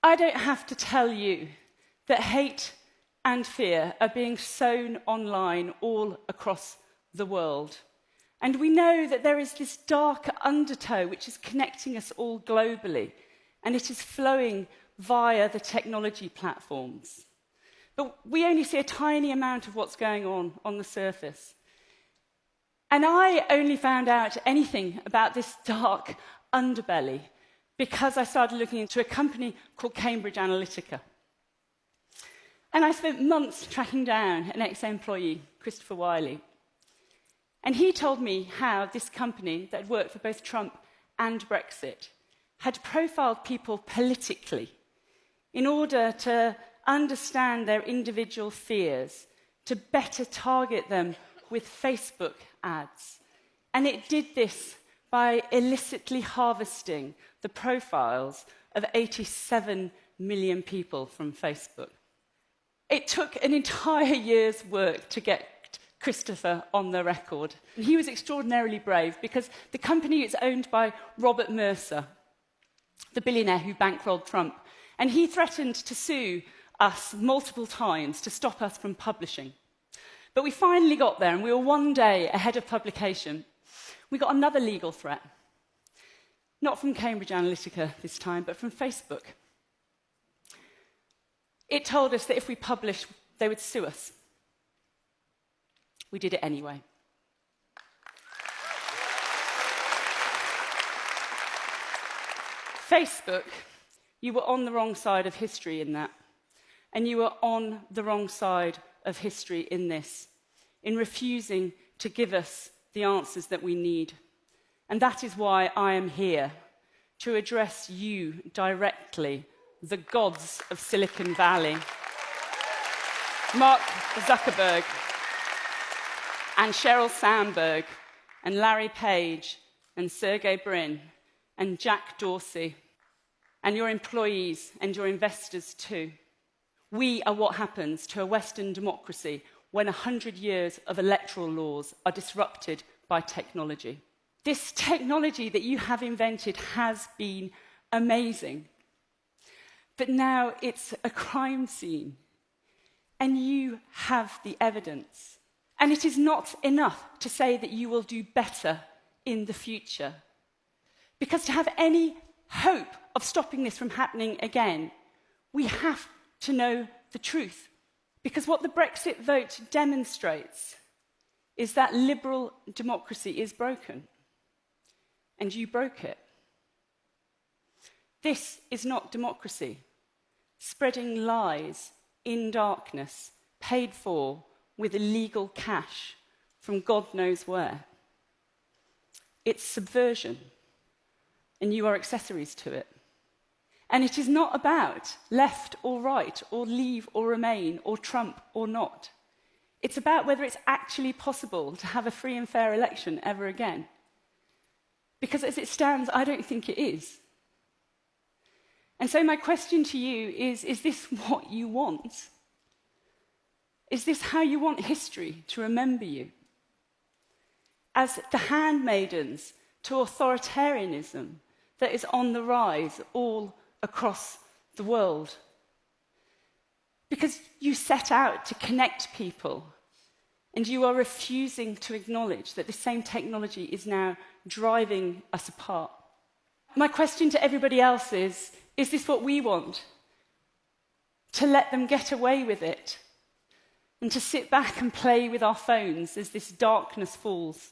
I don't have to tell you that hate and fear are being sown online all across the world. And we know that there is this dark undertow which is connecting us all globally, and it is flowing via the technology platforms. But we only see a tiny amount of what's going on the surface. And I only found out anything about this dark underbelly because I started looking into a company called Cambridge Analytica. And I spent months tracking down an ex-employee, Christopher Wiley. And he told me how this company that had worked for both Trump and Brexit had profiled people politically in order to understand their individual fears, to better target them with Facebook ads. And it did this by illicitly harvesting the profiles of 87 million people from Facebook. It took an entire year's work to get Christopher on the record. And he was extraordinarily brave because the company is owned by Robert Mercer, the billionaire who bankrolled Trump. And he threatened to sue us multiple times to stop us from publishing. But we finally got there, and we were one day ahead of publication. We got another legal threat. Not from Cambridge Analytica this time, but from Facebook. It told us that if we published, they would sue us. We did it anyway. Facebook, you were on the wrong side of history in that. And you were on the wrong side of history in this, in refusing to give us the answers that we need. And that is why I am here, to address you directly, the gods of Silicon Valley. Mark Zuckerberg, and Sheryl Sandberg, and Larry Page, and Sergey Brin, and Jack Dorsey, and your employees and your investors too. We are what happens to a Western democracy when 100 years of electoral laws are disrupted by technology. This technology that you have invented has been amazing, but now it's a crime scene, and you have the evidence. And it is not enough to say that you will do better in the future, because to have any hope of stopping this from happening again, we have to know the truth. Because what the Brexit vote demonstrates is that liberal democracy is broken. And you broke it. This is not democracy. Spreading lies in darkness, paid for with illegal cash from God knows where. It's subversion, and you are accessories to it. And it is not about left or right, or leave or remain, or Trump or not. It's about whether it's actually possible to have a free and fair election ever again. Because as it stands, I don't think it is. And so my question to you is this what you want? Is this how you want history to remember you? As the handmaidens to authoritarianism that is on the rise all across the world. Because you set out to connect people, and you are refusing to acknowledge that the same technology is now driving us apart. My question to everybody else is this what we want? To let them get away with it, and to sit back and play with our phones as this darkness falls?